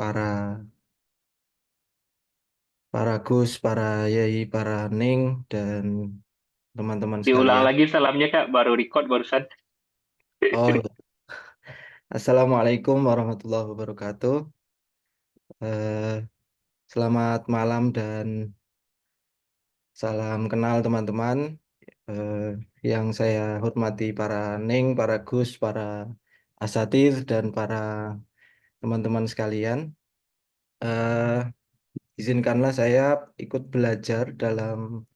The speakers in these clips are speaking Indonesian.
para para Gus, para Yai, para Ning dan teman-teman Diulang sekalian. lagi salamnya Kak, baru record barusan. Oh, ya. Assalamualaikum warahmatullahi wabarakatuh. Eh, Selamat malam dan salam kenal teman-teman. Eh, yang saya hormati para Ning, para Gus, para Asatidz dan para teman-teman sekalian. Eh, Izinkanlah saya ikut belajar dalam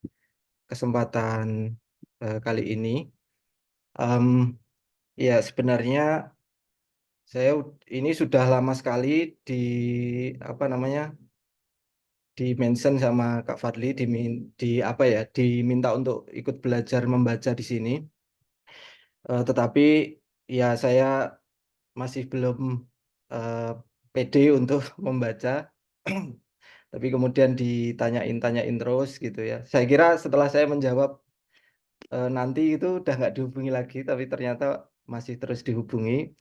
kesempatan kali ini. Em, ya, sebenarnya ini sudah lama sekali di apa namanya di mention sama Kak Fadli di apa ya diminta untuk ikut belajar membaca di sini. Tetapi ya saya masih belum eh, pede untuk membaca. Tapi kemudian ditanyain-tanyain terus gitu ya. Saya kira setelah saya menjawab nanti itu udah nggak dihubungi lagi, tapi ternyata masih terus dihubungi.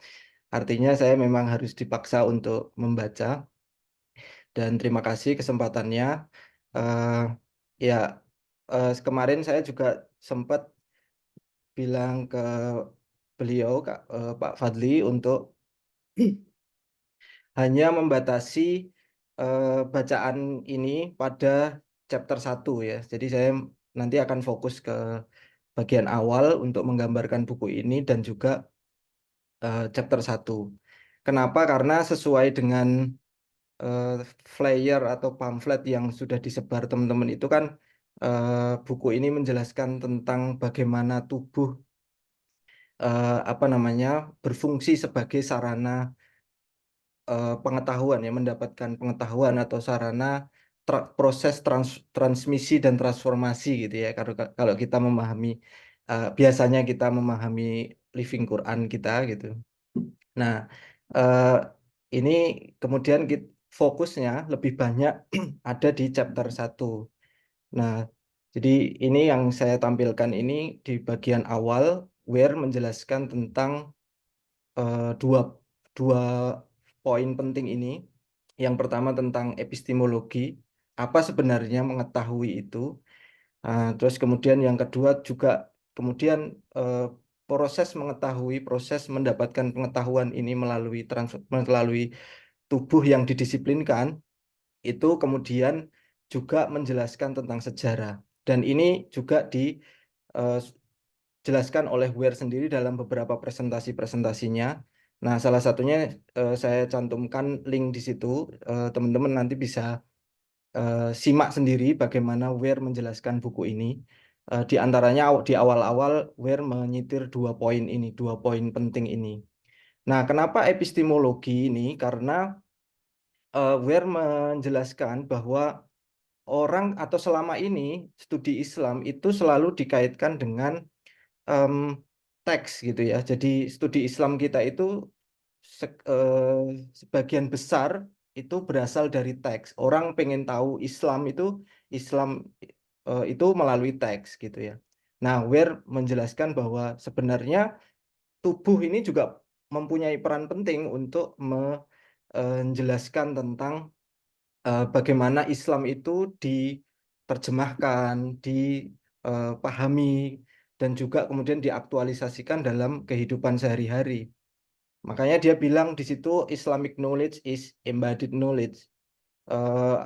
Artinya saya memang harus dipaksa untuk membaca. Dan terima kasih kesempatannya. Eh, ya, kemarin saya juga sempat bilang ke beliau, Pak Fadli, untuk hanya membatasi bacaan ini pada chapter 1 ya. Jadi saya nanti akan fokus ke bagian awal untuk menggambarkan buku ini dan juga chapter 1. Kenapa? Karena sesuai dengan eh, flyer atau pamflet yang sudah disebar teman-teman itu kan buku ini menjelaskan tentang bagaimana tubuh apa namanya berfungsi sebagai sarana pengetahuan ya, mendapatkan pengetahuan atau sarana proses transmisi dan transformasi gitu ya. Kalau kita memahami biasanya kita memahami living Quran kita gitu. Nah, eh, ini kemudian fokusnya lebih banyak ada di chapter 1. Nah, jadi ini yang saya tampilkan ini di bagian awal, where menjelaskan tentang dua, dua poin penting ini. Yang pertama tentang epistemologi, apa sebenarnya mengetahui itu. Terus kemudian yang kedua juga kemudian eh, proses mengetahui, proses mendapatkan pengetahuan ini melalui tubuh yang didisiplinkan, itu kemudian juga menjelaskan tentang sejarah. Dan ini juga dijelaskan oleh Ware sendiri dalam beberapa presentasi-presentasinya. Nah, salah satunya saya cantumkan link di situ. Teman-teman nanti bisa simak sendiri bagaimana Ware menjelaskan buku ini. Di antaranya di awal-awal Ware menyitir dua poin ini, dua poin penting ini. Nah, kenapa epistemologi ini? Karena Ware menjelaskan bahwa orang atau selama ini studi Islam itu selalu dikaitkan dengan em, teks gitu ya. Jadi studi Islam kita itu sebagian besar itu berasal dari teks. Orang pengen tahu Islam itu melalui teks gitu ya. Nah, Ware menjelaskan bahwa sebenarnya tubuh ini juga mempunyai peran penting untuk menjelaskan tentang bagaimana Islam itu diterjemahkan, dipahami, dan juga kemudian diaktualisasikan dalam kehidupan sehari-hari. Makanya dia bilang di situ Islamic knowledge is embodied knowledge. Eh,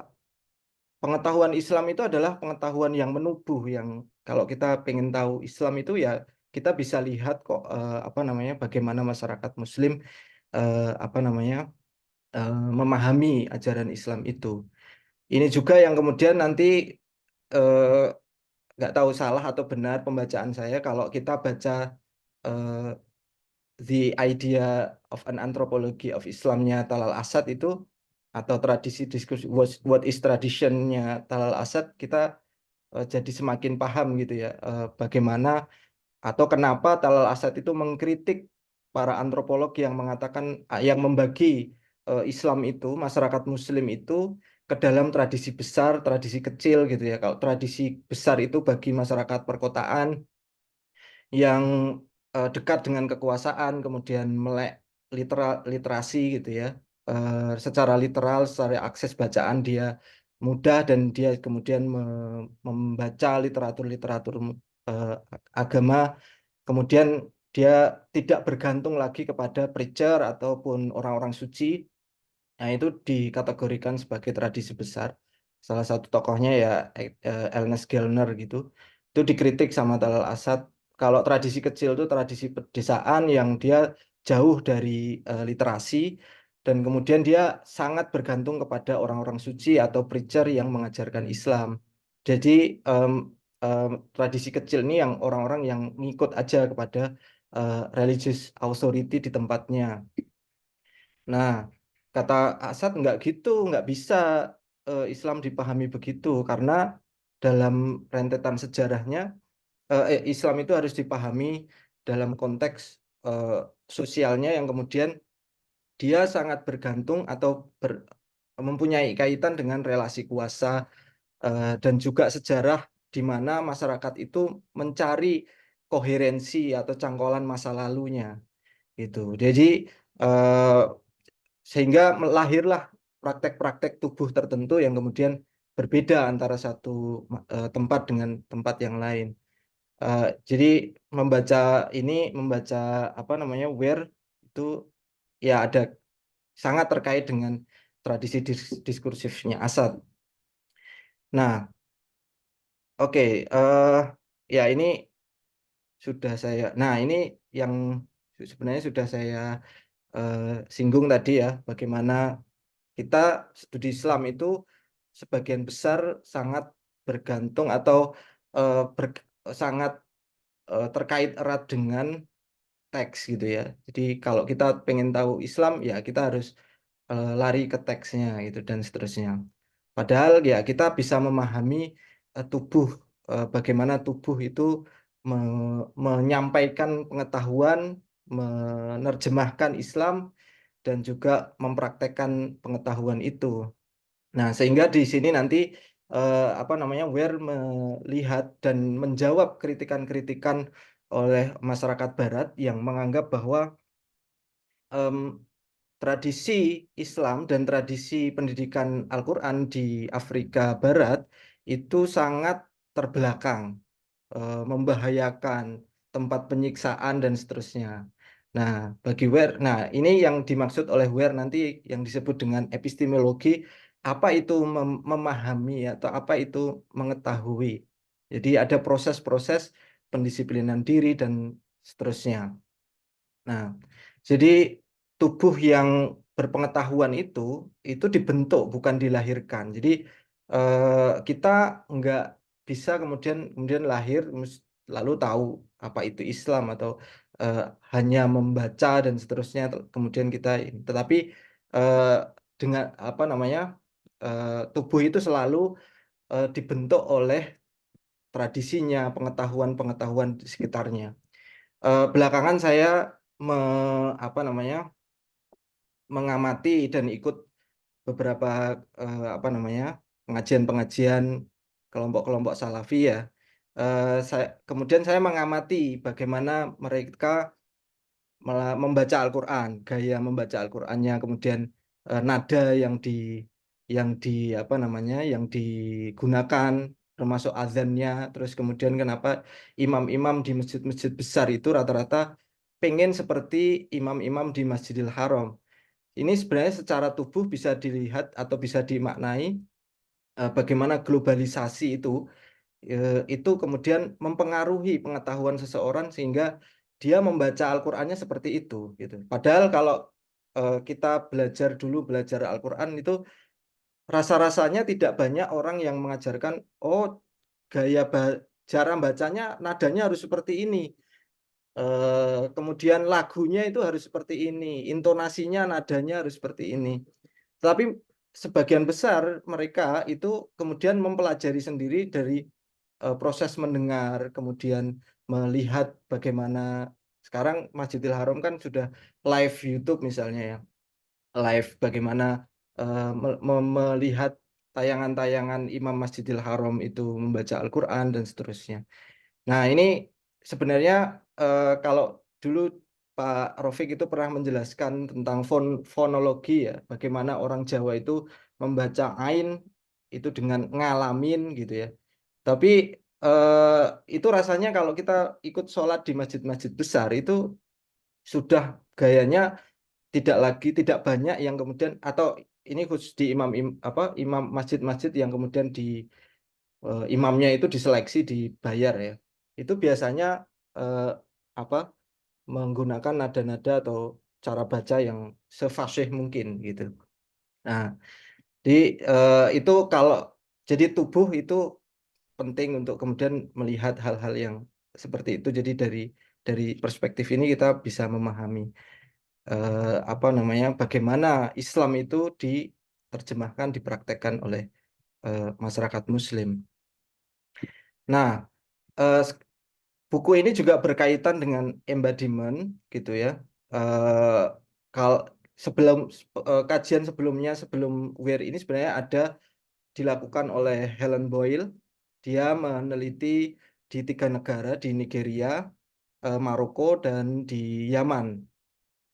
Pengetahuan Islam itu adalah pengetahuan yang menubuh, yang kalau kita pengen tahu Islam itu ya kita bisa lihat kok apa namanya bagaimana masyarakat Muslim apa namanya memahami ajaran Islam itu. Ini juga yang kemudian nanti eh, nggak tahu salah atau benar pembacaan saya kalau kita baca eh, The Idea of an Anthropology of Islamnya Talal Asad itu atau tradisi diskusi what is traditionnya Talal Asad, kita jadi semakin paham gitu ya bagaimana atau kenapa Talal Asad itu mengkritik para antropolog yang mengatakan yang membagi Islam itu masyarakat Muslim itu ke dalam tradisi besar, tradisi kecil gitu ya. Kalau tradisi besar itu bagi masyarakat perkotaan yang dekat dengan kekuasaan, kemudian melek literasi gitu ya. secara literal, secara akses bacaan dia mudah dan dia kemudian membaca literatur-literatur eh, agama, kemudian dia tidak bergantung lagi kepada preacher ataupun orang-orang suci. Nah, itu dikategorikan sebagai tradisi besar. Salah satu tokohnya ya Ernest Gellner gitu. Itu dikritik sama Talal Asad. Kalau tradisi kecil itu tradisi pedesaan yang dia jauh dari literasi dan kemudian dia sangat bergantung kepada orang-orang suci atau preacher yang mengajarkan Islam. Jadi em, tradisi kecil ini yang orang-orang yang ngikut aja kepada religious authority di tempatnya. Nah, kata Asad nggak gitu, nggak bisa Islam dipahami begitu karena dalam rentetan sejarahnya Islam itu harus dipahami dalam konteks eh, sosialnya yang kemudian dia sangat bergantung atau mempunyai kaitan dengan relasi kuasa dan juga sejarah di mana masyarakat itu mencari koherensi atau cangkolan masa lalunya gitu. Jadi eh, sehingga lahirlah praktek-praktek tubuh tertentu yang kemudian berbeda antara satu tempat dengan tempat yang lain. Jadi membaca ini, membaca apa namanya, where itu ya ada sangat terkait dengan tradisi diskursifnya Asad. Nah, oke, ya ini sudah saya. Nah, ini yang sebenarnya sudah saya eh, singgung tadi ya, bagaimana kita studi Islam itu sebagian besar sangat bergantung atau sangat terkait erat dengan teks gitu ya. Jadi kalau kita pengen tahu Islam ya kita harus lari ke teksnya gitu dan seterusnya. Padahal ya kita bisa memahami tubuh bagaimana tubuh itu menyampaikan pengetahuan, menerjemahkan Islam dan juga mempraktekkan pengetahuan itu. Nah, sehingga di sini nanti apa namanya Ware melihat dan menjawab kritikan-kritikan oleh masyarakat Barat yang menganggap bahwa em, tradisi Islam dan tradisi pendidikan Al-Quran di Afrika Barat itu sangat terbelakang, membahayakan, tempat penyiksaan dan seterusnya. Nah, bagi Ware, nah ini yang dimaksud oleh Ware nanti yang disebut dengan epistemologi, apa itu memahami atau apa itu mengetahui. Jadi ada proses-proses pendisiplinan diri dan seterusnya. Nah, jadi tubuh yang berpengetahuan itu dibentuk bukan dilahirkan. Jadi kita nggak bisa kemudian lahir lalu tahu apa itu Islam atau eh, hanya membaca dan seterusnya. Kemudian kita, tetapi eh, dengan apa namanya tubuh itu selalu dibentuk oleh tradisinya, pengetahuan-pengetahuan di sekitarnya. Belakangan saya apa namanya mengamati dan ikut beberapa apa namanya pengajian-pengajian kelompok-kelompok Salafi ya. Kemudian saya mengamati bagaimana mereka membaca Al-Quran, gaya membaca Al-Qurannya, kemudian nada yang di apa namanya yang digunakan, termasuk azannya, terus kemudian kenapa imam-imam di masjid-masjid besar itu rata-rata pengen seperti imam-imam di Masjidil Haram. Ini sebenarnya secara tubuh bisa dilihat atau bisa dimaknai bagaimana globalisasi itu kemudian mempengaruhi pengetahuan seseorang sehingga dia membaca Al-Qur'annya seperti itu gitu. Padahal kalau kita belajar Al-Qur'an itu rasa-rasanya tidak banyak orang yang mengajarkan oh gaya cara bacanya nadanya harus seperti ini. Kemudian lagunya itu harus seperti ini, intonasinya nadanya harus seperti ini. Tapi sebagian besar mereka itu kemudian mempelajari sendiri dari proses mendengar, kemudian melihat bagaimana sekarang Masjidil Haram kan sudah live YouTube misalnya ya, live bagaimana melihat tayangan-tayangan Imam Masjidil Haram itu membaca Al-Quran dan seterusnya. Nah, ini sebenarnya kalau dulu Pak Rofik itu pernah menjelaskan tentang fonologi ya, bagaimana orang Jawa itu membaca ain itu dengan ngalamin gitu ya. Tapi eh, itu rasanya kalau kita ikut sholat di masjid-masjid besar itu sudah gayanya tidak banyak yang kemudian atau ini khusus di imam masjid-masjid yang kemudian imamnya itu diseleksi dibayar ya. Itu biasanya eh, apa menggunakan nada-nada atau cara baca yang sefasih mungkin gitu. Nah, di itu kalau jadi tubuh itu penting untuk kemudian melihat hal-hal yang seperti itu. Jadi dari perspektif ini kita bisa memahami apa namanya bagaimana Islam itu diterjemahkan, dipraktekkan oleh masyarakat Muslim. Nah, eh, buku ini juga berkaitan dengan embodiment gitu ya. Eh kal sebelum kajian sebelumnya sebelum WIR ini sebenarnya ada dilakukan oleh Helen Boyle. Dia meneliti di 3 negara di Nigeria, Maroko dan di Yaman.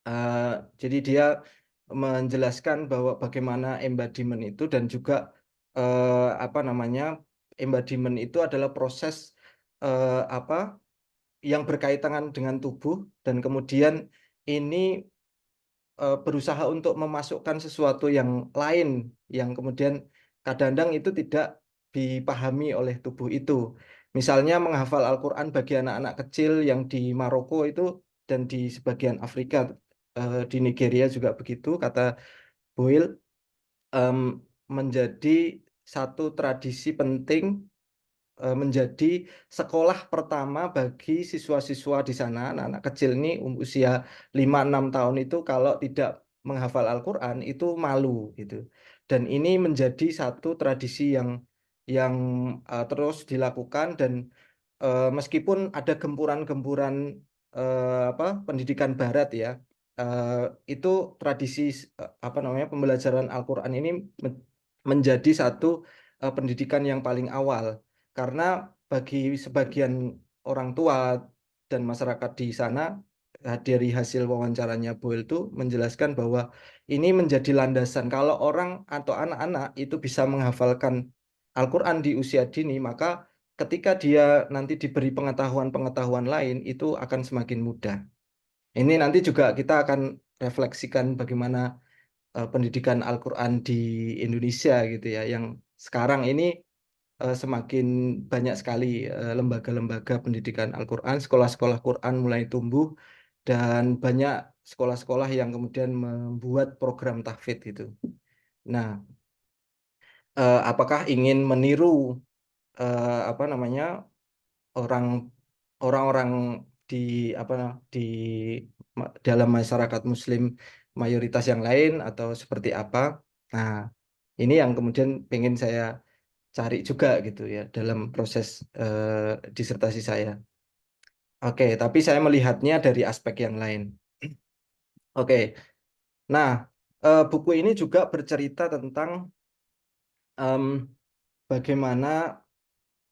Eh, jadi dia menjelaskan bahwa bagaimana embodiment itu dan juga apa namanya embodiment itu adalah proses apa yang berkaitan dengan tubuh dan kemudian ini berusaha untuk memasukkan sesuatu yang lain yang kemudian kadang-kadang itu tidak dipahami oleh tubuh itu. Misalnya menghafal Al-Quran bagi anak-anak kecil yang di Maroko itu dan di sebagian Afrika, di Nigeria juga begitu, kata Boyle, em, menjadi satu tradisi penting, menjadi sekolah pertama bagi siswa-siswa di sana, anak-anak kecil ini usia 5-6 tahun itu kalau tidak menghafal Al-Quran itu malu gitu. Dan ini menjadi satu tradisi yang terus dilakukan dan meskipun ada gempuran-gempuran apa pendidikan Barat ya, eh, itu tradisi apa namanya pembelajaran Al-Quran ini menjadi satu pendidikan yang paling awal karena bagi sebagian orang tua dan masyarakat di sana dari hasil wawancaranya Boyle itu menjelaskan bahwa ini menjadi landasan kalau orang atau anak-anak itu bisa menghafalkan Al-Quran di usia dini maka ketika dia nanti diberi pengetahuan-pengetahuan lain itu akan semakin mudah. Ini nanti juga kita akan refleksikan bagaimana pendidikan Al-Quran di Indonesia gitu ya, yang sekarang ini semakin banyak sekali lembaga-lembaga pendidikan Al-Quran, sekolah-sekolah Quran mulai tumbuh dan banyak sekolah-sekolah yang kemudian membuat program tahfidz itu. Nah, apakah ingin meniru apa namanya orang orang-orang di apa di dalam masyarakat Muslim mayoritas yang lain atau seperti apa? Nah, ini yang kemudian pengen saya cari juga gitu ya dalam proses disertasi saya. Oke, tapi saya melihatnya dari aspek yang lain. Oke, nah buku ini juga bercerita tentang em, bagaimana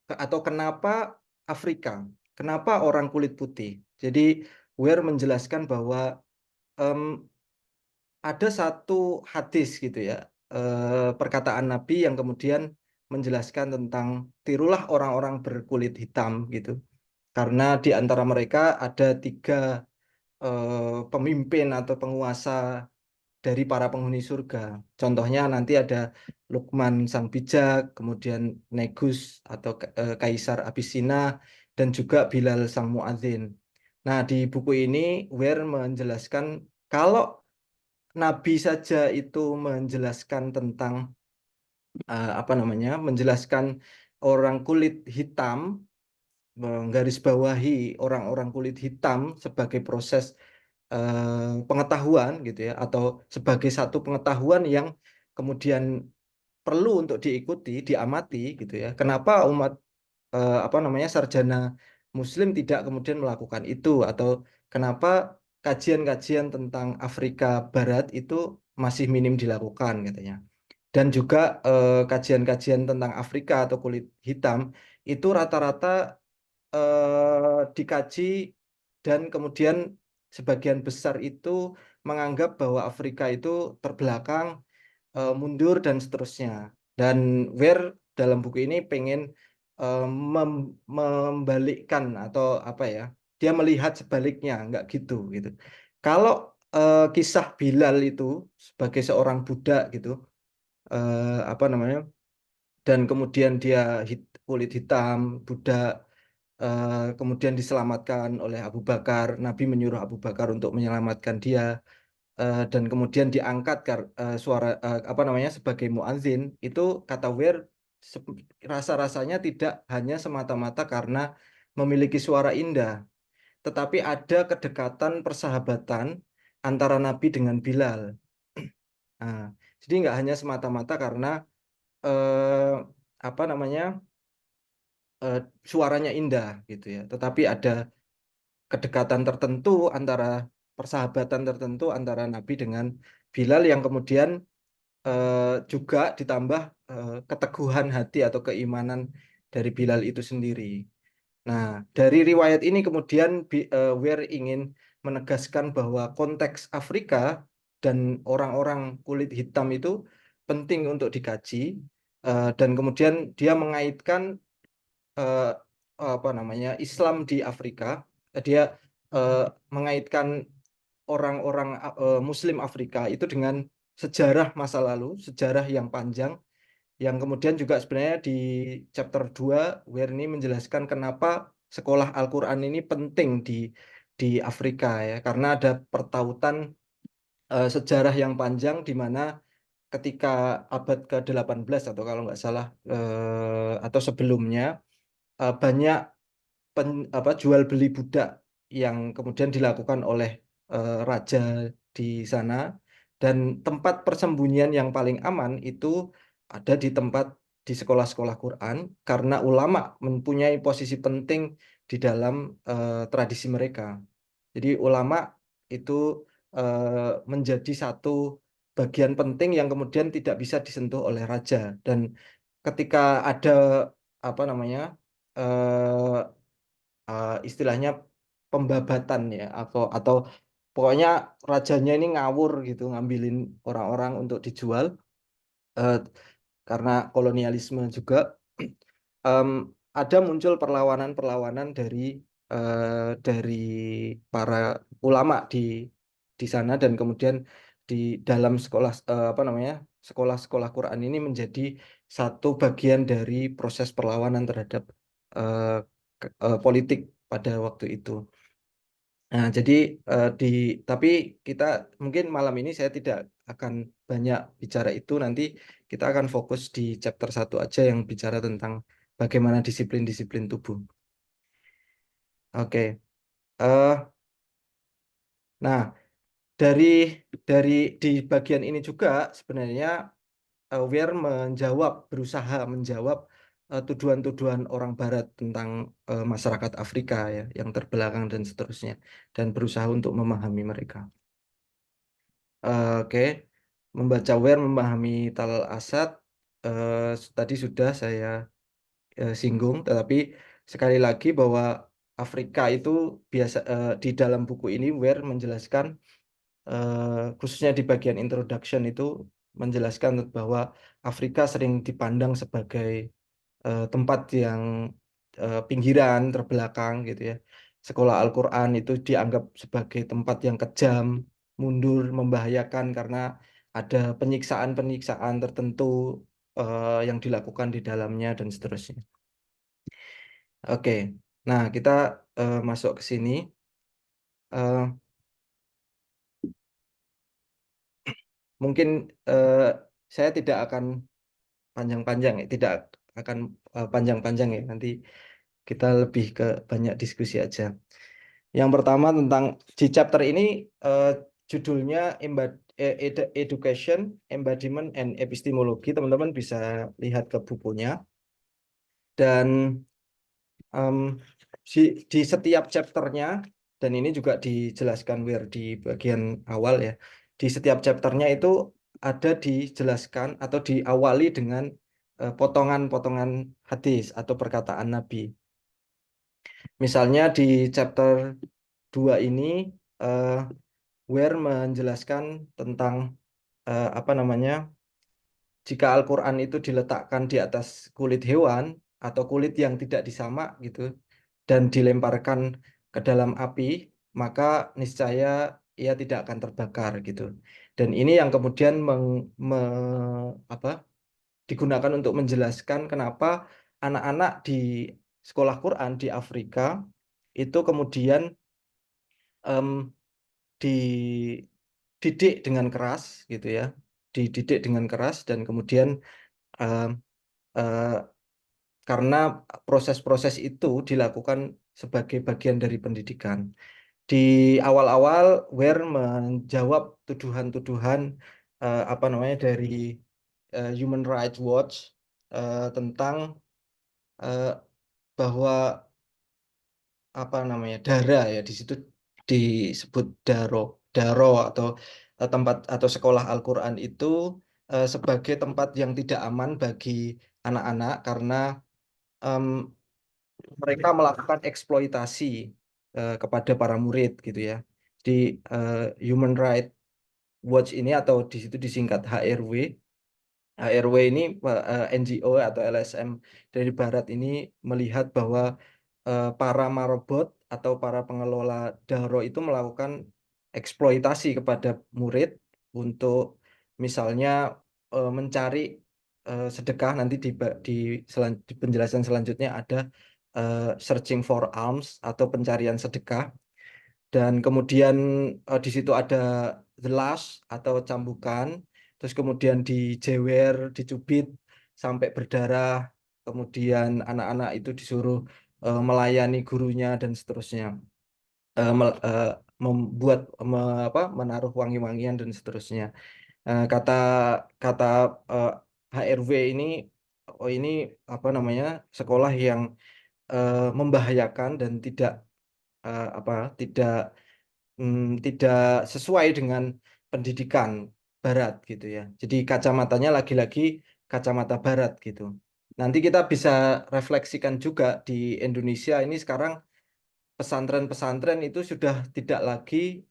atau kenapa Afrika, kenapa orang kulit putih. Jadi Weir menjelaskan bahwa em, ada satu hadis gitu ya, perkataan Nabi yang kemudian menjelaskan tentang tirulah orang-orang berkulit hitam gitu. Karena di antara mereka ada 3 pemimpin atau penguasa dari para penghuni surga. Contohnya nanti ada Lukman Sang Bijak, kemudian Negus atau Kaisar Abisina, dan juga Bilal Sang Muadzin. Nah, di buku ini Weir menjelaskan kalau Nabi saja itu menjelaskan tentang apa namanya, menjelaskan orang kulit hitam, menggarisbawahi orang-orang kulit hitam sebagai proses pengetahuan gitu ya, atau sebagai satu pengetahuan yang kemudian perlu untuk diikuti, diamati gitu ya. Kenapa umat apa namanya sarjana Muslim tidak kemudian melakukan itu atau kenapa kajian-kajian tentang Afrika Barat itu masih minim dilakukan katanya. Dan juga kajian-kajian tentang Afrika atau kulit hitam itu rata-rata dikaji dan kemudian sebagian besar itu menganggap bahwa Afrika itu terbelakang, mundur dan seterusnya. Dan Weir dalam buku ini pengen membalikkan atau apa ya? Dia melihat sebaliknya, nggak gitu gitu. Kalau kisah Bilal itu sebagai seorang budak gitu, apa namanya? Dan kemudian dia kulit hitam, budak, kemudian diselamatkan oleh Abu Bakar. Nabi menyuruh Abu Bakar untuk menyelamatkan dia, dan kemudian diangkat suara apa namanya sebagai muadzin. Itu kata Weir rasa-rasanya tidak hanya semata-mata karena memiliki suara indah, tetapi ada kedekatan persahabatan antara Nabi dengan Bilal. Nah, jadi nggak hanya semata-mata karena eh, apa namanya eh, suaranya indah gitu ya, tetapi ada kedekatan tertentu antara persahabatan tertentu antara Nabi dengan Bilal yang kemudian juga ditambah keteguhan hati atau keimanan dari Bilal itu sendiri. Nah, dari riwayat ini kemudian Weir ingin menegaskan bahwa konteks Afrika dan orang-orang kulit hitam itu penting untuk dikaji, dan kemudian dia mengaitkan eh, apa namanya Islam di Afrika. Dia eh, mengaitkan orang-orang Muslim Afrika itu dengan sejarah masa lalu, sejarah yang panjang, yang kemudian juga sebenarnya di chapter 2 Werni menjelaskan kenapa sekolah Al-Quran ini penting di Afrika ya, karena ada pertautan sejarah yang panjang di mana ketika abad ke-18 atau kalau nggak salah, atau sebelumnya, banyak jual beli budak yang kemudian dilakukan oleh raja di sana, dan tempat persembunyian yang paling aman itu ada di tempat di sekolah-sekolah Quran karena ulama mempunyai posisi penting di dalam tradisi mereka. Jadi ulama itu menjadi satu bagian penting yang kemudian tidak bisa disentuh oleh raja, dan ketika ada apa namanya eh, istilahnya pembabatan ya, atau pokoknya rajanya ini ngawur gitu ngambilin orang-orang untuk dijual, eh, karena kolonialisme juga, em, ada muncul perlawanan-perlawanan dari para ulama di sana, dan kemudian di dalam sekolah, apa namanya sekolah-sekolah Quran ini menjadi satu bagian dari proses perlawanan terhadap eh, politik pada waktu itu. Nah, jadi tapi kita mungkin malam ini saya tidak akan banyak bicara itu. Nanti kita akan fokus di chapter 1 aja yang bicara tentang bagaimana disiplin-disiplin tubuh. Oke. eh nah, dari dari di bagian ini juga sebenarnya Weir berusaha menjawab tuduhan-tuduhan orang Barat tentang masyarakat Afrika ya, yang terbelakang dan seterusnya, dan berusaha untuk memahami mereka. Oke, membaca Weir, memahami Tal Asad, eh, tadi sudah saya singgung, tetapi sekali lagi bahwa Afrika itu di dalam buku ini Weir menjelaskan, khususnya di bagian introduction itu menjelaskan bahwa Afrika sering dipandang sebagai tempat yang pinggiran, terbelakang gitu ya. Sekolah Al-Quran itu dianggap sebagai tempat yang kejam, mundur, membahayakan karena ada penyiksaan-penyiksaan tertentu yang dilakukan di dalamnya dan seterusnya. Oke, nah kita masuk ke sini. Eh, Mungkin eh, saya tidak akan panjang-panjang ya, tidak akan panjang-panjang ya. Nanti kita lebih ke banyak diskusi aja. Yang pertama tentang di chapter ini, eh, judulnya Education, Embodiment, and Epistemology. Teman-teman bisa lihat ke bukunya. Dan em, di setiap chapternya, dan ini juga dijelaskan Weir di bagian awal ya, di setiap chapternya itu ada dijelaskan atau diawali dengan potongan-potongan hadis atau perkataan Nabi. Misalnya di chapter 2 ini eh, Ware menjelaskan tentang apa namanya, jika Al-Quran itu diletakkan di atas kulit hewan atau kulit yang tidak disamak gitu dan dilemparkan ke dalam api, maka niscaya ia tidak akan terbakar gitu. Dan ini yang kemudian apa, digunakan untuk menjelaskan kenapa anak-anak di sekolah Quran di Afrika itu kemudian em, dididik dengan keras gitu ya, dididik dengan keras dan kemudian em, eh, karena proses-proses itu dilakukan sebagai bagian dari pendidikan. Di awal-awal, Ware menjawab tuduhan-tuduhan apa namanya dari Human Rights Watch tentang eh, bahwa apa namanya Dara ya, di situ disebut Daro atau tempat atau sekolah Al-Quran itu sebagai tempat yang tidak aman bagi anak-anak karena em, mereka melakukan eksploitasi kepada para murid gitu ya. Di eh, Human Rights Watch ini atau di situ disingkat HRW. HRW ini NGO atau LSM dari Barat ini melihat bahwa para marobot atau para pengelola daro itu melakukan eksploitasi kepada murid untuk misalnya mencari sedekah. Nanti di penjelasan selanjutnya ada searching for alms atau pencarian sedekah, dan kemudian di situ ada the lash atau cambukan, terus kemudian dijewer, dicubit sampai berdarah, kemudian anak-anak itu disuruh melayani gurunya dan seterusnya. Eh, membuat menaruh wangi-wangian dan seterusnya. Kata kata eh, HRW ini, oh ini apa namanya, sekolah yang membahayakan dan tidak apa tidak tidak sesuai dengan pendidikan Barat gitu ya. Jadi kacamatanya lagi-lagi kacamata Barat gitu. Nanti kita bisa refleksikan juga di Indonesia ini sekarang pesantren-pesantren itu sudah tidak lagi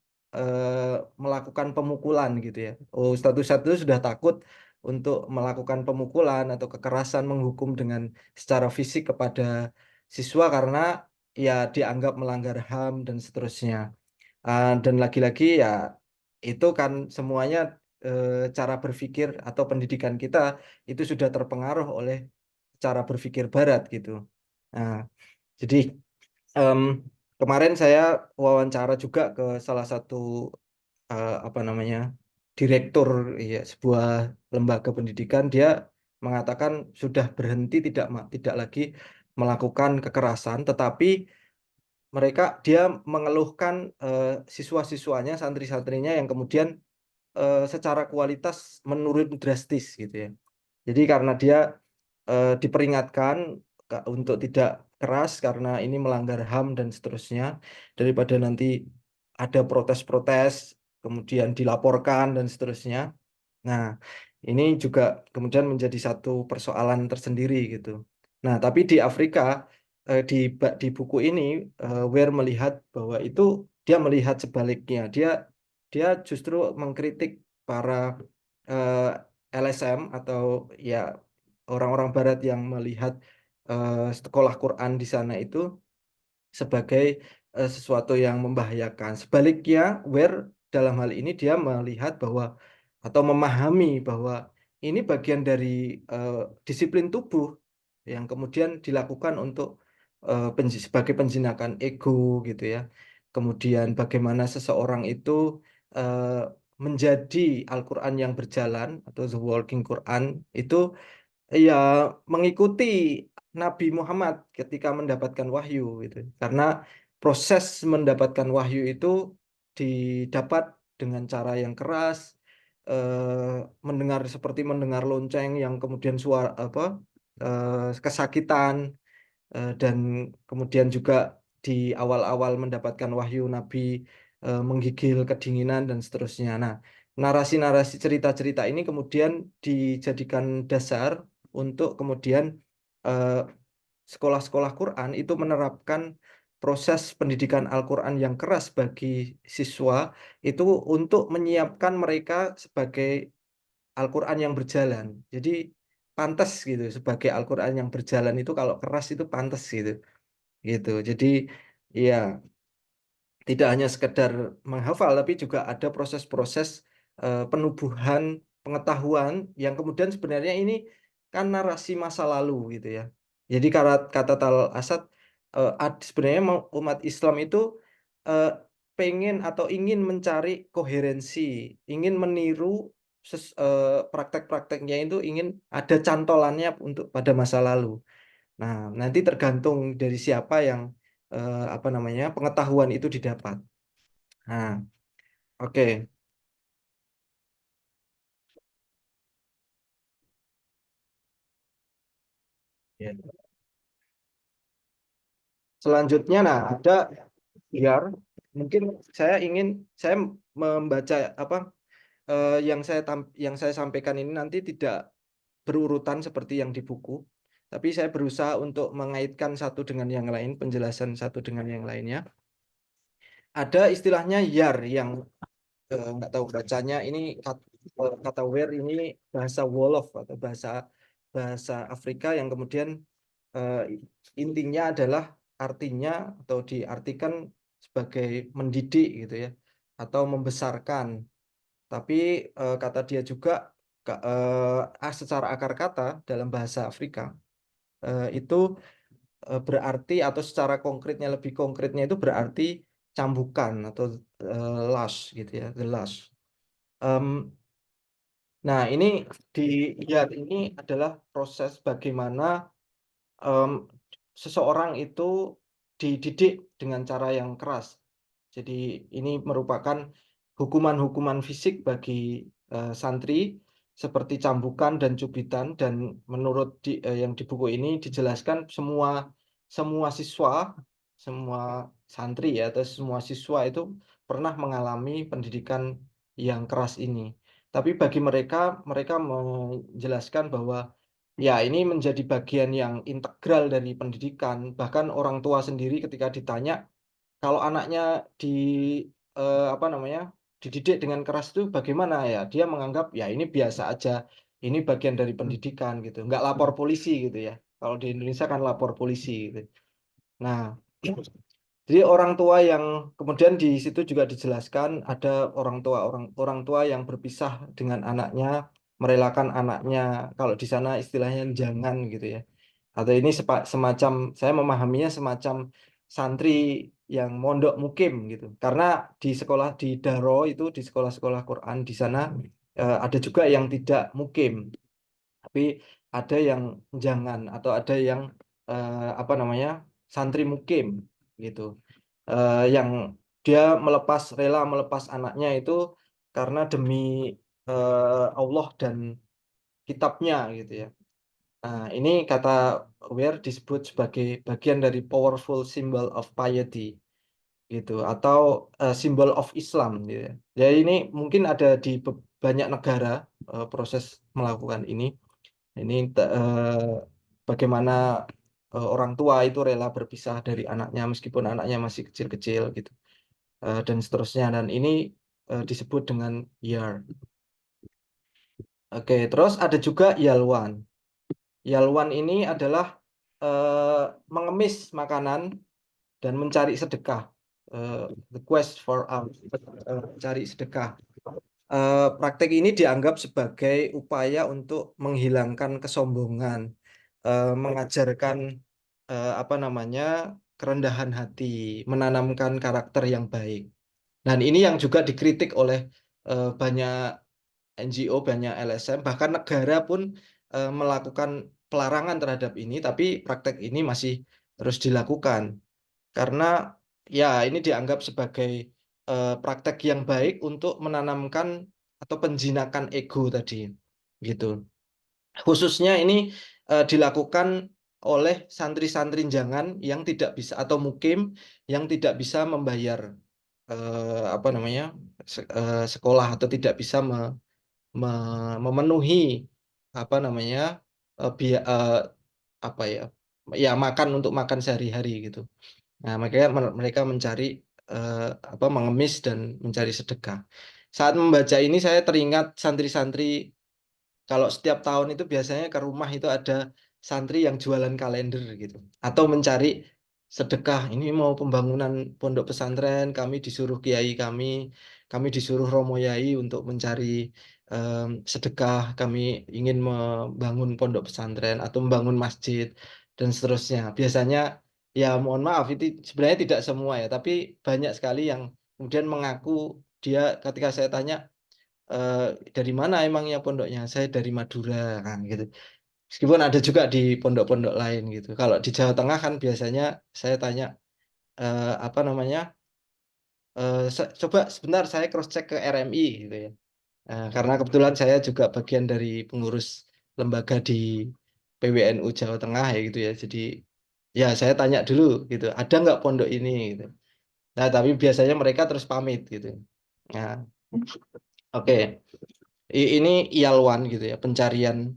melakukan pemukulan gitu ya. Oh, satu-satu sudah takut untuk melakukan pemukulan atau kekerasan, menghukum dengan secara fisik kepada siswa karena ya dianggap melanggar HAM dan seterusnya. Dan lagi-lagi ya itu kan semuanya cara berpikir atau pendidikan kita itu sudah terpengaruh oleh cara berpikir Barat gitu. Nah, jadi em, kemarin saya wawancara juga ke salah satu apa namanya direktur ya sebuah lembaga pendidikan. Dia mengatakan sudah berhenti, tidak lagi melakukan kekerasan, tetapi dia mengeluhkan siswa-siswanya, santri-santrinya yang kemudian secara kualitas menurun drastis gitu ya. Jadi karena dia diperingatkan untuk tidak keras karena ini melanggar HAM dan seterusnya, daripada nanti ada protes-protes, kemudian dilaporkan dan seterusnya. Nah, ini juga kemudian menjadi satu persoalan tersendiri gitu. Nah, tapi di Afrika di buku ini Weir melihat bahwa itu, dia melihat sebaliknya. Dia justru mengkritik para eh, LSM atau ya orang-orang Barat yang melihat sekolah Quran di sana itu sebagai sesuatu yang membahayakan. Sebaliknya, Ware dalam hal ini dia melihat bahwa atau memahami bahwa ini bagian dari eh, disiplin tubuh yang kemudian dilakukan untuk sebagai penjinakan ego gitu ya. Kemudian bagaimana seseorang itu eh, menjadi Al-Quran yang berjalan atau the walking Quran itu ya mengikuti Nabi Muhammad ketika mendapatkan wahyu gitu. Karena proses mendapatkan wahyu itu didapat dengan cara yang keras, mendengar seperti mendengar lonceng yang kemudian suara apa kesakitan, dan kemudian juga di awal-awal mendapatkan wahyu Nabi menggigil kedinginan dan seterusnya. Nah, narasi-narasi cerita-cerita ini kemudian dijadikan dasar untuk kemudian eh, sekolah-sekolah Quran itu menerapkan proses pendidikan Al-Quran yang keras bagi siswa itu untuk menyiapkan mereka sebagai Al-Quran yang berjalan. Jadi pantas gitu sebagai Al-Quran yang berjalan itu kalau keras itu pantas gitu. Gitu. Jadi ya tidak hanya sekedar menghafal tapi juga ada proses-proses penubuhan pengetahuan yang kemudian sebenarnya ini kan narasi masa lalu gitu ya. Jadi kata Tal Asad sebenarnya umat Islam itu eh, pengen atau ingin mencari koherensi, ingin meniru praktek-prakteknya itu ingin ada cantolannya untuk pada masa lalu. Nah, nanti tergantung dari siapa yang apa namanya pengetahuan itu didapat. Nah, oke. Ya. Selanjutnya, nah ada biar mungkin saya membaca apa yang saya sampaikan ini nanti tidak berurutan seperti yang di buku, tapi saya berusaha untuk mengaitkan satu dengan yang lain, penjelasan satu dengan yang lainnya. Ada istilahnya yar yang nggak tahu bacanya ini kata were ini bahasa Wolof atau bahasa bahasa Afrika yang kemudian eh, intinya adalah artinya atau diartikan sebagai mendidik gitu ya atau membesarkan. Tapi kata dia juga secara akar kata dalam bahasa Afrika itu berarti atau secara konkretnya lebih konkretnya itu berarti cambukan atau lash gitu ya, the lash. Em, nah, ini di lihat ini adalah proses bagaimana em, seseorang itu dididik dengan cara yang keras. Jadi ini merupakan hukuman-hukuman fisik bagi santri seperti cambukan dan cubitan dan menurut yang di buku ini dijelaskan semua semua siswa, semua santri ya atau semua siswa itu pernah mengalami pendidikan yang keras ini. Tapi bagi mereka, mereka menjelaskan bahwa ya, ini menjadi bagian yang integral dari pendidikan. Bahkan orang tua sendiri ketika ditanya, kalau anaknya di apa namanya, dididik dengan keras itu bagaimana ya? Dia menganggap ya ini biasa aja, ini bagian dari pendidikan gitu. Nggak lapor polisi gitu ya. Kalau di Indonesia kan lapor polisi gitu. Nah, jadi orang tua yang kemudian di situ juga dijelaskan ada orang tua yang berpisah dengan anaknya, merelakan anaknya. Kalau di sana istilahnya jangan gitu ya. Atau ini semacam saya memahaminya semacam santri yang mondok mukim gitu. Karena di sekolah di Daro itu di sekolah-sekolah Quran di sana ada juga yang tidak mukim tapi ada yang jangan atau ada yang apa namanya santri mukim gitu. Yang dia rela melepas anaknya itu karena demi Allah dan kitabnya gitu ya. Nah, ini kata Weir disebut sebagai bagian dari powerful symbol of piety gitu atau symbol of Islam gitu ya. Jadi ini mungkin ada di banyak negara proses melakukan ini. Ini bagaimana orang tua itu rela berpisah dari anaknya meskipun anaknya masih kecil-kecil gitu. Dan seterusnya dan ini disebut dengan yar. Oke, terus ada juga yalwan. Yalwan ini adalah eh, mengemis makanan dan mencari sedekah. The quest for mencari sedekah. Praktek ini dianggap sebagai upaya untuk menghilangkan kesombongan, mengajarkan apa namanya kerendahan hati, menanamkan karakter yang baik. Dan ini yang juga dikritik oleh banyak NGO, banyak LSM, bahkan negara pun melakukan pelarangan terhadap ini, tapi praktek ini masih terus dilakukan karena ya ini dianggap sebagai praktek yang baik untuk menanamkan atau penjinakan ego tadi gitu. Khususnya ini dilakukan oleh santri-santri jangan yang tidak bisa atau mukim yang tidak bisa membayar apa namanya sekolah atau tidak bisa memenuhi apa namanya apa ya ya makan untuk makan sehari-hari gitu. Nah, makanya mereka mencari mengemis dan mencari sedekah. Saat membaca ini saya teringat santri-santri kalau setiap tahun itu biasanya ke rumah itu ada santri yang jualan kalender gitu. Atau mencari sedekah. Ini mau pembangunan pondok pesantren, kami disuruh kiai kami disuruh Romo Yai untuk mencari sedekah, kami ingin membangun pondok pesantren atau membangun masjid dan seterusnya. Biasanya ya mohon maaf itu sebenarnya tidak semua ya, tapi banyak sekali yang kemudian mengaku dia ketika saya tanya eh, dari mana emangnya pondoknya? Saya dari Madura, nah, gitu. Meskipun ada juga di pondok-pondok lain gitu. Kalau di Jawa Tengah kan biasanya saya tanya apa namanya? Coba sebentar saya cross check ke RMI gitu ya. Karena kebetulan saya juga bagian dari pengurus lembaga di PWNU Jawa Tengah ya gitu ya. Jadi ya saya tanya dulu gitu, ada nggak pondok ini gitu. Nah, tapi biasanya mereka terus pamit gitu. Nah, oke. Ini ialwan gitu ya, pencarian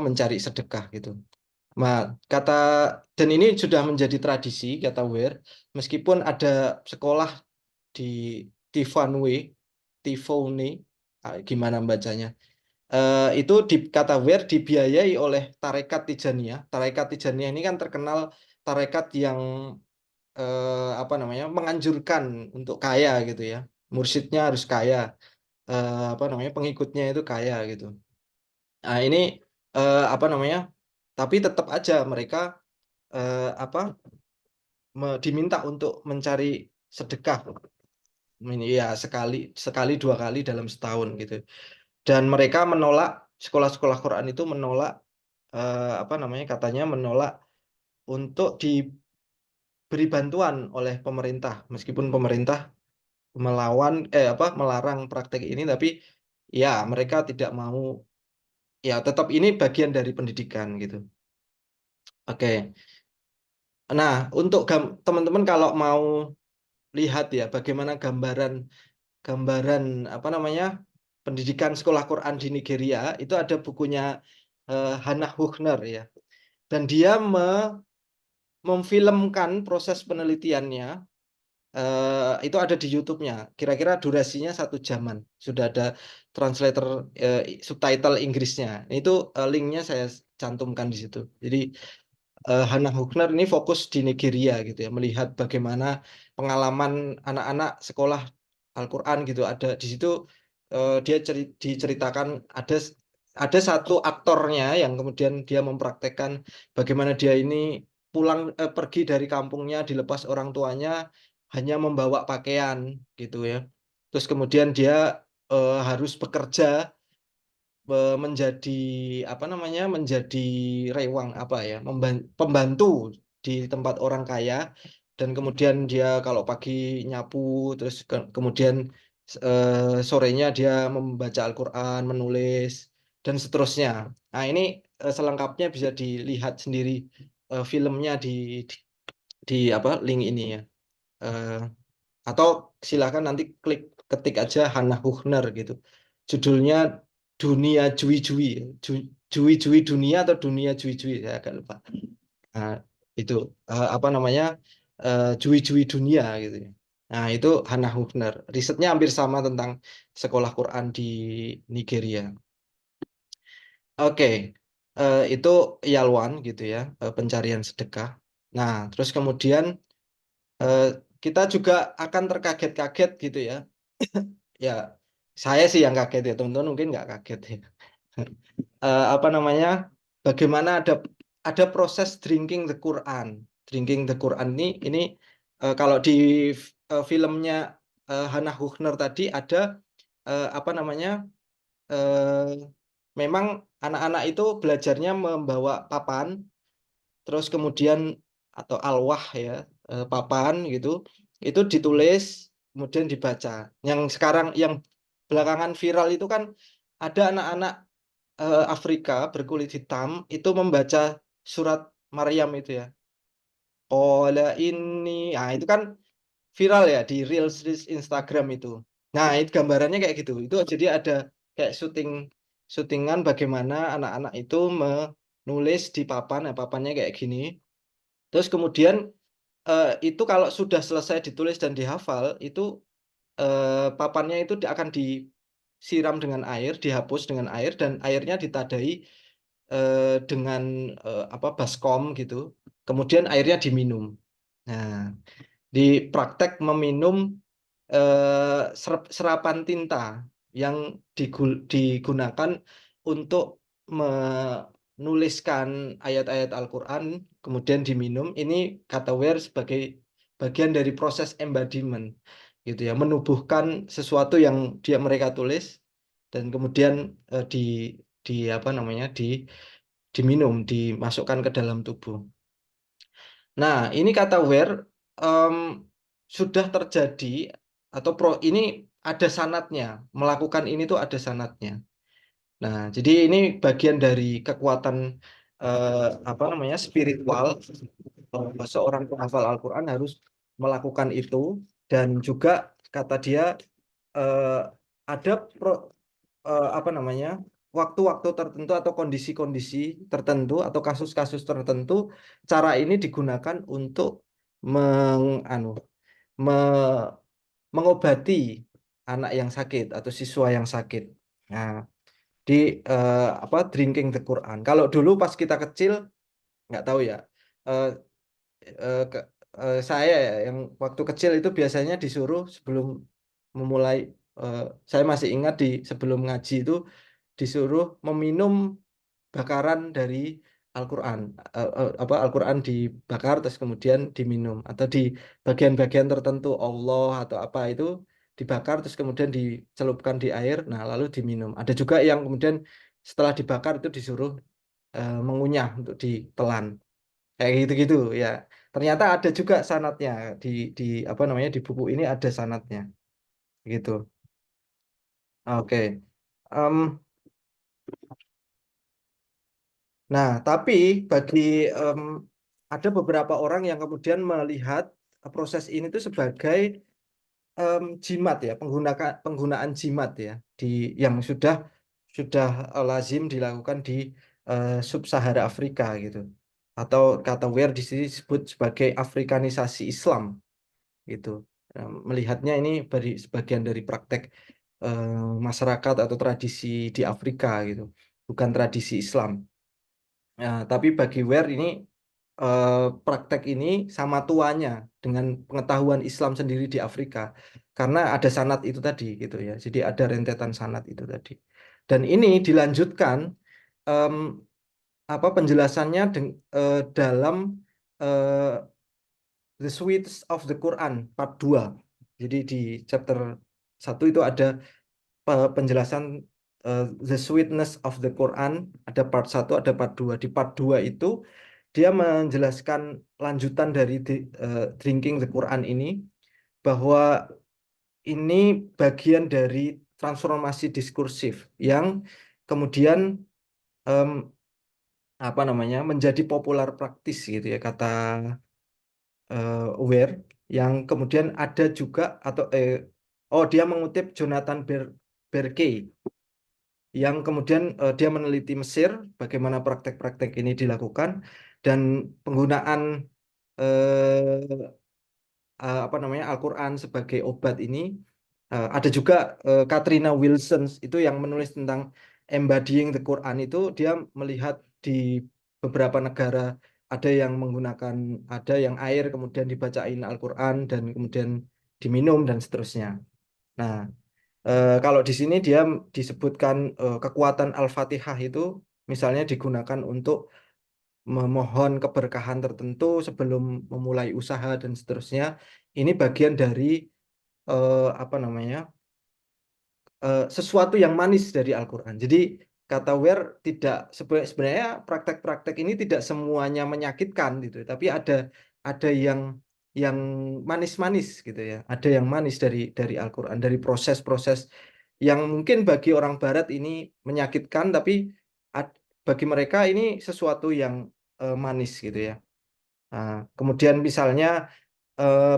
mencari sedekah gitu. Nah, kata dan ini sudah menjadi tradisi kata Weir, meskipun ada sekolah di Tivanwe, Tifone, gimana bacanya? Itu di kata Weir dibiayai oleh Tarekat Tijaniyah. Tarekat Tijaniyah ini kan terkenal tarekat yang menganjurkan untuk kaya gitu ya. Mursyidnya harus kaya, pengikutnya itu kaya gitu. Nah, ini tapi tetap aja mereka eh, apa diminta untuk mencari sedekah. Ini ya sekali sekali dua kali dalam setahun gitu. Dan mereka menolak sekolah-sekolah Quran itu menolak katanya menolak untuk diberi bantuan oleh pemerintah meskipun pemerintah melarang praktek ini tapi ya mereka tidak mau ya tetap ini bagian dari pendidikan gitu. Oke. Nah, untuk teman-teman kalau mau lihat ya bagaimana gambaran gambaran pendidikan sekolah Quran di Nigeria itu ada bukunya Hannah Hübner ya. Dan dia memfilmkan proses penelitiannya itu ada di YouTube-nya. Kira-kira durasinya 1 jaman. Sudah ada translator subtitle Inggrisnya. Itu linknya saya cantumkan di situ. Jadi Hannah Hübner ini fokus di Nigeria gitu ya, melihat bagaimana pengalaman anak-anak sekolah Al-Quran gitu. Ada di situ dia diceritakan ada satu aktornya yang kemudian dia mempraktekkan bagaimana dia ini pergi dari kampungnya dilepas orang tuanya hanya membawa pakaian gitu ya. Terus kemudian dia harus bekerja menjadi menjadi rewang pembantu di tempat orang kaya dan kemudian dia kalau pagi nyapu terus kemudian sorenya dia membaca Al-Quran menulis dan seterusnya. Nah ini selengkapnya bisa dilihat sendiri filmnya di, link ini ya. Eh, atau silakan nanti ketik aja Hannah Hübner gitu. Judulnya Dunia Jui-Jui. Jui-Jui Dunia atau Dunia Jui-Jui saya agak lupa. Nah, itu Jui-Jui Dunia gitu ya. Nah, itu Hannah Hübner. Risetnya hampir sama tentang sekolah Quran di Nigeria. Oke, itu Yalwan gitu ya, pencarian sedekah. Nah, terus kemudian eh, kita juga akan terkaget-kaget gitu ya. Ya, saya sih yang kaget ya, teman-teman mungkin nggak kaget ya. Apa namanya? Bagaimana ada proses drinking the Quran. Drinking the Quran ini kalau di filmnya Hannah Hübner tadi ada eh, apa namanya? eh, memang anak-anak itu belajarnya membawa papan terus kemudian atau alwah ya papan gitu itu ditulis kemudian dibaca yang sekarang yang belakangan viral itu kan ada anak-anak Afrika berkulit hitam itu membaca surat Maryam itu ya Qala ini nah itu kan viral ya di Reels Instagram itu nah itu gambarannya kayak gitu itu jadi ada kayak syutingan bagaimana anak-anak itu menulis di papan papannya kayak gini. Terus kemudian itu kalau sudah selesai ditulis dan dihafal, itu papannya itu akan disiram dengan air, dihapus dengan air, dan airnya ditadai dengan apa baskom gitu. Kemudian airnya diminum. Nah, di praktek meminum serapan tinta yang digunakan untuk menuliskan ayat-ayat Al-Quran, kemudian diminum. Ini kata Ware sebagai bagian dari proses embodiment, gitu ya, menubuhkan sesuatu yang mereka tulis dan kemudian di apa namanya diminum, dimasukkan ke dalam tubuh. Nah, ini kata where em, sudah terjadi atau ini ada sanatnya. Melakukan ini tuh ada sanatnya. Nah, jadi ini bagian dari kekuatan apa namanya spiritual. Seorang penghafal Al-Quran harus melakukan itu dan juga kata dia eh, ada apa namanya waktu-waktu tertentu atau kondisi-kondisi tertentu atau kasus-kasus tertentu cara ini digunakan untuk anu, me- mengobati anak yang sakit atau siswa yang sakit. Nah, di apa drinking the Quran. Kalau dulu pas kita kecil nggak tahu ya. eh, ke- saya ya yang waktu kecil itu biasanya disuruh sebelum memulai eh, saya masih ingat di sebelum ngaji itu disuruh meminum bakaran dari Al-Quran. Apa Al-Quran dibakar terus kemudian diminum atau di bagian-bagian tertentu Allah atau apa itu dibakar terus kemudian dicelupkan di air nah lalu diminum. Ada juga yang kemudian setelah dibakar itu disuruh mengunyah untuk ditelan. Kayak gitu-gitu ya. Ternyata ada juga sanatnya di apa namanya di buku ini ada sanatnya gitu. Oke. Em, nah, tapi bagi em, ada beberapa orang yang kemudian melihat proses ini tuh sebagai jimat ya, penggunaan jimat ya di yang sudah lazim dilakukan di sub-Sahara Afrika gitu. Atau kata Weir di sini disebut sebagai Afrikanisasi Islam gitu. Melihatnya ini dari sebagian dari praktek masyarakat atau tradisi di Afrika gitu, bukan tradisi Islam. Nah, tapi bagi Ware ini eh, praktek ini sama tuanya dengan pengetahuan Islam sendiri di Afrika karena ada sanad itu tadi gitu ya. Jadi ada rentetan sanad itu tadi. Dan ini dilanjutkan em, apa penjelasannya dalam eh, The Sweets of the Quran part 2. Jadi di chapter 1 itu ada penjelasan The Sweetness of the Quran, ada part 1, ada part 2. Di part 2 itu dia menjelaskan lanjutan dari Drinking the Quran ini bahwa ini bagian dari transformasi diskursif yang kemudian em, apa namanya menjadi populer praktis gitu ya kata Aware yang kemudian ada juga atau oh dia mengutip Jonathan Berkey yang kemudian dia meneliti Mesir bagaimana praktek-praktek ini dilakukan dan penggunaan eh, apa namanya Al-Quran sebagai obat ini. Ada juga Katrina Wilson itu yang menulis tentang embodying the Quran itu dia melihat di beberapa negara ada yang menggunakan ada yang air kemudian dibacain Al-Quran dan kemudian diminum dan seterusnya. Nah, kalau di sini dia disebutkan kekuatan Al-Fatihah itu misalnya digunakan untuk memohon keberkahan tertentu sebelum memulai usaha dan seterusnya. Ini bagian dari apa namanya sesuatu yang manis dari Al-Quran. Jadi kata Ware tidak sebenarnya praktek-praktek ini tidak semuanya menyakitkan gitu, tapi ada yang manis-manis gitu ya. Ada yang manis dari Al-Quran, dari proses-proses yang mungkin bagi orang Barat ini menyakitkan, tapi bagi mereka ini sesuatu yang manis gitu ya. Nah, kemudian misalnya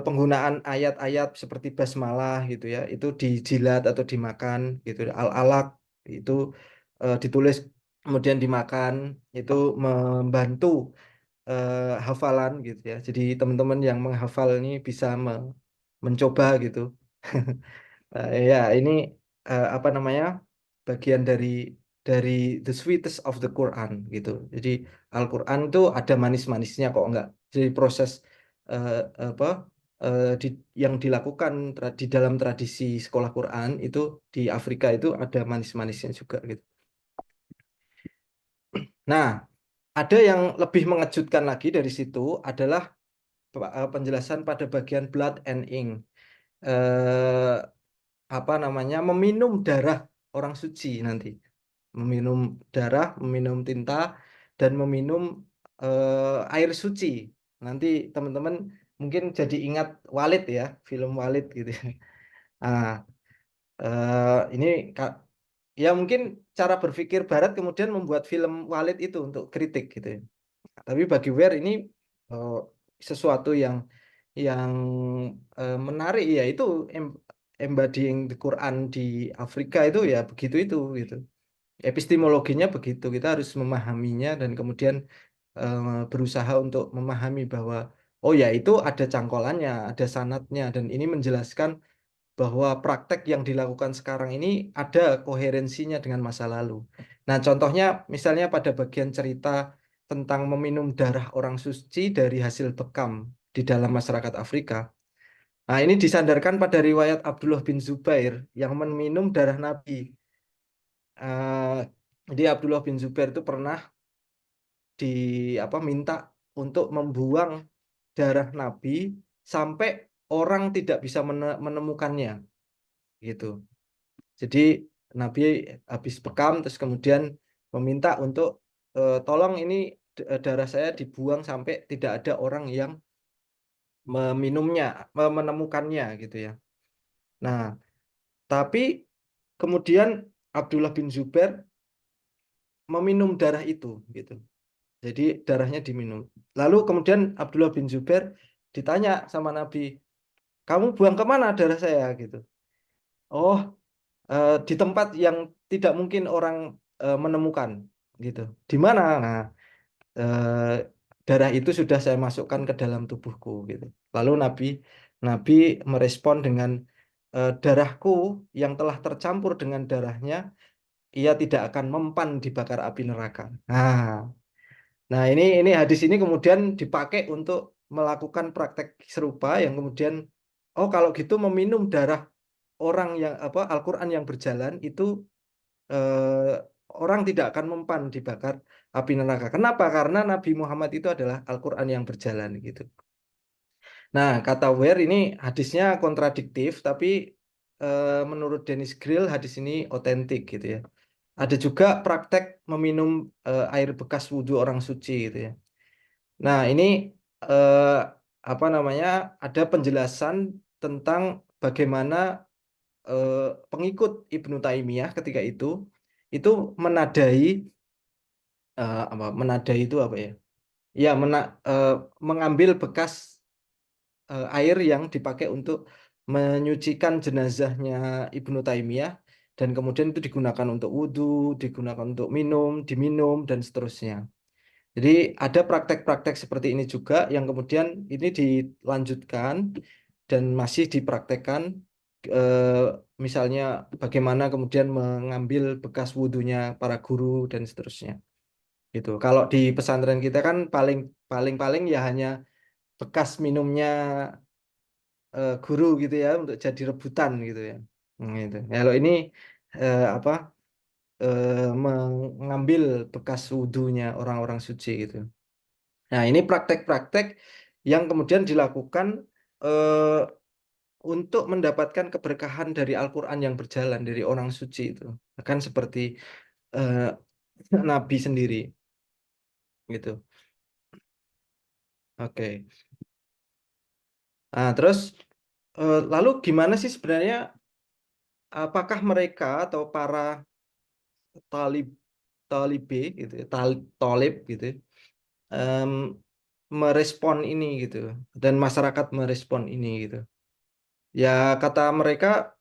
penggunaan ayat-ayat seperti basmalah gitu ya, itu dijilat atau dimakan gitu. Al-alaq itu ditulis kemudian dimakan, itu membantu hafalan gitu ya. Jadi teman-teman yang menghafal ini bisa mencoba gitu. Ya, ini apa namanya, bagian dari the sweetest of the Quran gitu. Jadi Al-Quran itu ada manis-manisnya kok enggak. Jadi proses eh, apa yang dilakukan di dalam tradisi sekolah Quran itu di Afrika itu ada manis-manisnya juga gitu. Nah, ada yang lebih mengejutkan lagi dari situ adalah penjelasan pada bagian blood and ink. Eh, apa namanya, meminum darah orang suci nanti, meminum darah, meminum tinta, dan meminum air suci. Nanti teman-teman mungkin jadi ingat Walid ya, film Walid gitu ya. Ah, ini ya mungkin cara berpikir Barat kemudian membuat film Walid itu untuk kritik gitu ya. Tapi bagi Weir ini eh, sesuatu yang menarik ya, itu embodying the Quran di Afrika itu ya begitu itu gitu. Epistemologinya begitu, kita harus memahaminya dan kemudian berusaha untuk memahami bahwa oh ya itu ada cangkolannya, ada sanatnya, dan ini menjelaskan bahwa praktek yang dilakukan sekarang ini ada koherensinya dengan masa lalu. Nah, contohnya misalnya pada bagian cerita tentang meminum darah orang suci dari hasil bekam di dalam masyarakat Afrika. Nah, ini disandarkan pada riwayat Abdullah bin Zubair yang meminum darah Nabi. Jadi Abdullah bin Zubair itu pernah di apa minta untuk membuang darah Nabi sampai orang tidak bisa menemukannya gitu. Jadi Nabi habis bekam terus kemudian meminta untuk tolong ini darah saya dibuang sampai tidak ada orang yang meminumnya, menemukannya gitu ya. Nah, tapi kemudian Abdullah bin Zubair meminum darah itu gitu. Jadi darahnya diminum. Lalu kemudian Abdullah bin Zubair ditanya sama Nabi, kamu buang kemana darah saya gitu. Oh, di tempat yang tidak mungkin orang menemukan gitu. Di mana? Nah, eh, darah itu sudah saya masukkan ke dalam tubuhku gitu. Lalu Nabi merespon dengan darahku yang telah tercampur dengan darahnya, ia tidak akan mempan dibakar api neraka. Nah, ini hadis ini kemudian dipakai untuk melakukan praktek serupa yang kemudian oh kalau gitu meminum darah orang yang apa Al-Qur'an yang berjalan itu orang tidak akan mempan dibakar api neraka. Kenapa? Karena Nabi Muhammad itu adalah Al-Qur'an yang berjalan gitu. Nah, kata Weir ini hadisnya kontradiktif tapi menurut Dennis Grill hadis ini otentik gitu ya. Ada juga praktek meminum air bekas wudhu orang suci gitu ya. Nah, ini eh, apa namanya? Ada penjelasan tentang bagaimana eh, pengikut Ibnu Taimiyah ketika itu menadai apa? Menadai itu apa ya? Ya, eh, mengambil bekas air yang dipakai untuk menyucikan jenazahnya Ibnu Taimiyah dan kemudian itu digunakan untuk wudhu, digunakan untuk minum, diminum dan seterusnya. Jadi ada praktek-praktek seperti ini juga yang kemudian ini dilanjutkan dan masih dipraktekkan eh, misalnya bagaimana kemudian mengambil bekas wudhunya para guru dan seterusnya. Gitu. Kalau di pesantren kita kan paling paling paling ya hanya bekas minumnya guru gitu ya untuk jadi rebutan gitu ya. Gitu. Ya, kalau ini apa mengambil bekas wudhunya orang-orang suci gitu. Nah, ini praktek-praktek yang kemudian dilakukan eh, untuk mendapatkan keberkahan dari Al-Quran yang berjalan dari orang suci itu. Kan seperti eh, Nabi sendiri gitu. Oke. Nah, terus lalu gimana sih sebenarnya apakah mereka atau para talib talibe gitu ya, talib gitu ya, em, merespon ini gitu dan masyarakat merespon ini gitu. Ya kata mereka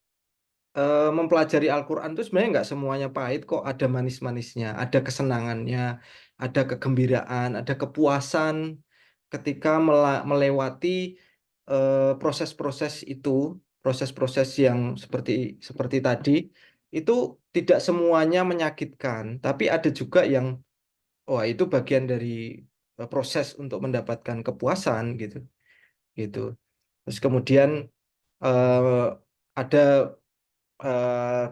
mempelajari Al-Quran itu sebenarnya nggak semuanya pahit kok, ada manis-manisnya, ada kesenangannya. ada kegembiraan, ada kepuasan ketika melewati proses-proses itu, proses-proses yang seperti seperti tadi, itu tidak semuanya menyakitkan, tapi ada juga yang, wah itu bagian dari proses untuk mendapatkan kepuasan gitu, gitu. Terus kemudian eh, ada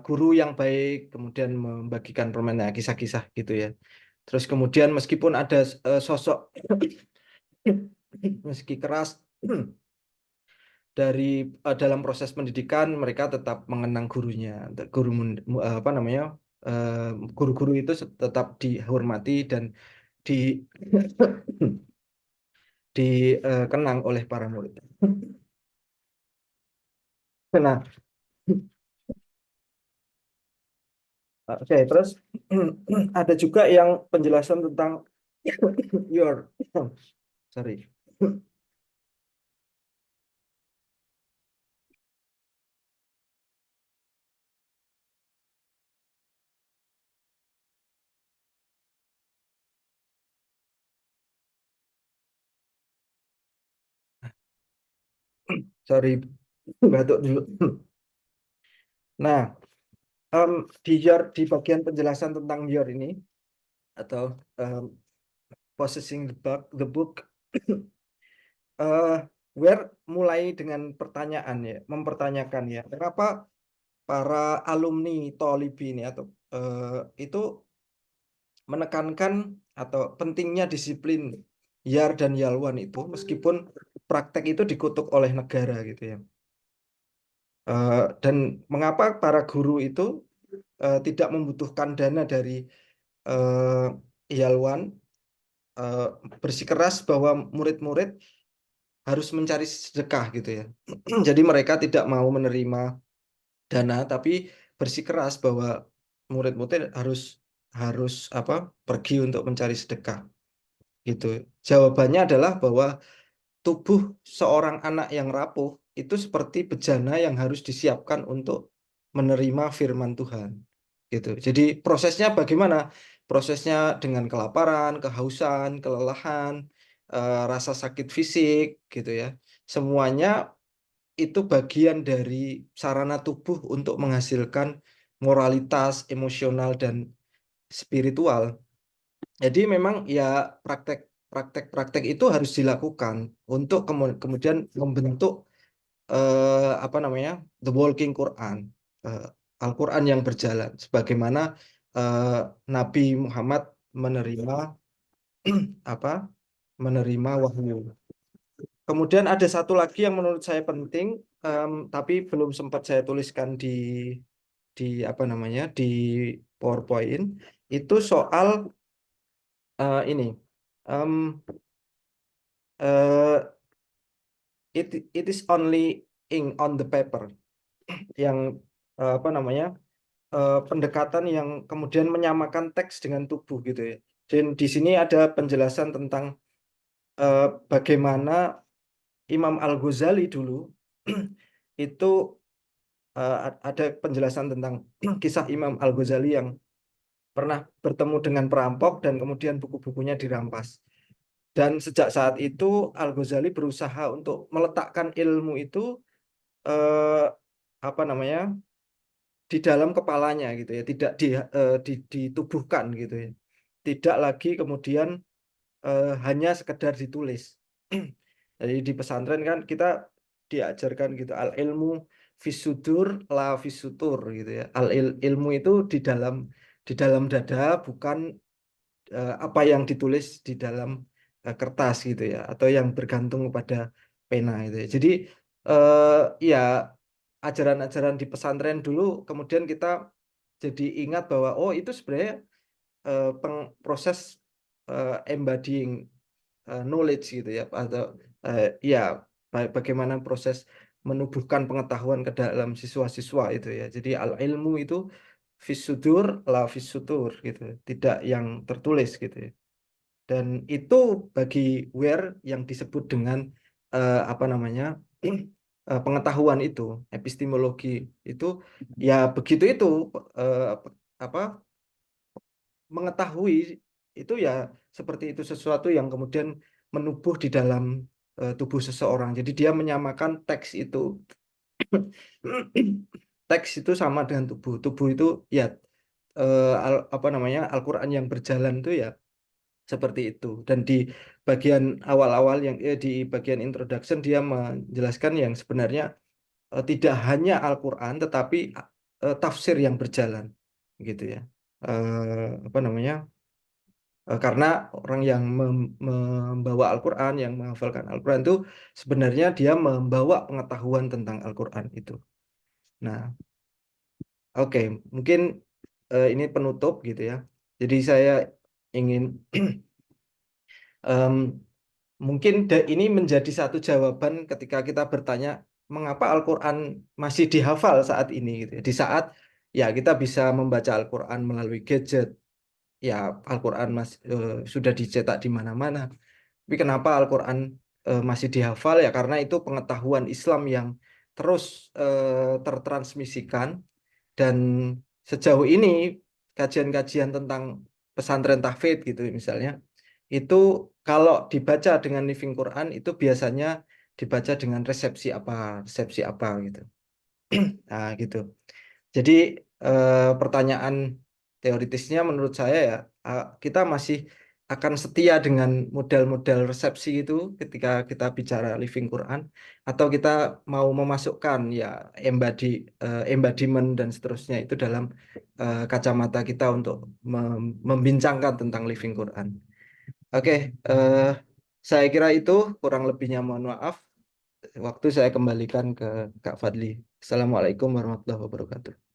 guru yang baik, kemudian membagikan permainan kisah-kisah gitu ya. Terus kemudian meskipun ada sosok meski keras dari dalam proses pendidikan, mereka tetap mengenang gurunya. Guru apa namanya, eh, guru-guru itu tetap dihormati dan di dikenang oleh para murid. Nah, oke, terus ada juga yang penjelasan tentang your, sorry, sorry, batuk dulu. Nah, di bagian penjelasan tentang your ini atau em, possessing the book, eh Ware mulai dengan pertanyaan ya, mempertanyakan ya, kenapa para alumni Tolibi ini atau itu menekankan atau pentingnya disiplin Yar dan Yalwan itu meskipun praktek itu dikutuk oleh negara gitu ya. Dan mengapa para guru itu tidak membutuhkan dana dari eh, Yalwan, eh, bersikeras bahwa murid-murid harus mencari sedekah gitu ya. Jadi mereka tidak mau menerima dana, tapi bersikeras bahwa murid-murid harus harus apa pergi untuk mencari sedekah gitu. Jawabannya adalah bahwa tubuh seorang anak yang rapuh itu seperti bejana yang harus disiapkan untuk menerima firman Tuhan gitu. Jadi prosesnya bagaimana? Prosesnya dengan kelaparan, kehausan, kelelahan, rasa sakit fisik gitu ya. Semuanya itu bagian dari sarana tubuh untuk menghasilkan moralitas, emosional, dan spiritual. Jadi memang ya praktek-praktek itu harus dilakukan untuk kemudian membentuk apa namanya, the walking Quran, eh, Al-Quran yang berjalan, sebagaimana eh, Nabi Muhammad menerima apa, menerima wahyu. Kemudian ada satu lagi yang menurut saya penting, tapi belum sempat saya tuliskan di apa namanya, di PowerPoint, itu soal ini. Em, eh, it is only ink on the paper, yang apa namanya, pendekatan yang kemudian menyamakan teks dengan tubuh gitu ya. Dan di sini ada penjelasan tentang bagaimana Imam Al-Ghazali dulu itu ada penjelasan tentang kisah Imam Al-Ghazali yang pernah bertemu dengan perampok dan kemudian buku-bukunya dirampas. Dan sejak saat itu Al-Ghazali berusaha untuk meletakkan ilmu itu eh, apa namanya, di dalam kepalanya gitu ya, tidak ditubuhkan gitu ya, tidak lagi kemudian hanya sekedar ditulis. Jadi di pesantren kan kita diajarkan gitu, al ilmu fisudur la fisutur gitu ya, ilmu itu di dalam dada, bukan apa yang ditulis di dalam kertas gitu ya, atau yang bergantung pada pena gitu ya. Jadi eh, ya ajaran-ajaran di pesantren dulu kemudian kita jadi ingat bahwa oh itu sebenarnya proses embodying knowledge gitu ya, atau ya bagaimana proses menubuhkan pengetahuan ke dalam siswa-siswa itu ya. Jadi al ilmu itu fisudur la fisutur gitu, tidak yang tertulis gitu ya. Dan itu bagi Ware yang disebut dengan apa namanya, pengetahuan itu, epistemologi itu, ya begitu itu, apa, mengetahui itu ya seperti itu, sesuatu yang kemudian menubuh di dalam tubuh seseorang. Jadi dia menyamakan teks itu teks itu sama dengan tubuh. Tubuh itu ya apa namanya Al-Qur'an yang berjalan itu ya seperti itu. Dan di bagian awal-awal di bagian introduction dia menjelaskan yang sebenarnya tidak hanya Al-Qur'an tetapi tafsir yang berjalan gitu ya. Apa namanya? Karena orang yang membawa Al-Qur'an, yang menghafalkan Al-Qur'an itu sebenarnya dia membawa pengetahuan tentang Al-Qur'an itu. Nah, oke, mungkin ini penutup gitu ya. Jadi saya ingin em, mungkin ini menjadi satu jawaban ketika kita bertanya mengapa Al-Qur'an masih dihafal saat ini gitu ya. Di saat ya kita bisa membaca Al-Qur'an melalui gadget, ya Al-Qur'an sudah dicetak di mana-mana. Tapi kenapa Al-Qur'an masih dihafal ya karena itu pengetahuan Islam yang terus tertransmisikan. Dan sejauh ini kajian-kajian tentang pesantren tahfidz gitu misalnya, itu kalau dibaca dengan Living Quran itu biasanya dibaca dengan resepsi apa gitu. Nah, gitu. Jadi pertanyaan teoritisnya menurut saya ya kita masih akan setia dengan model-model resepsi itu ketika kita bicara Living Quran atau kita mau memasukkan ya embodiment dan seterusnya itu dalam kacamata kita untuk membincangkan tentang Living Quran. Oke, saya kira itu kurang lebihnya mohon maaf. Waktu saya kembalikan ke Kak Fadli. Assalamualaikum warahmatullahi wabarakatuh.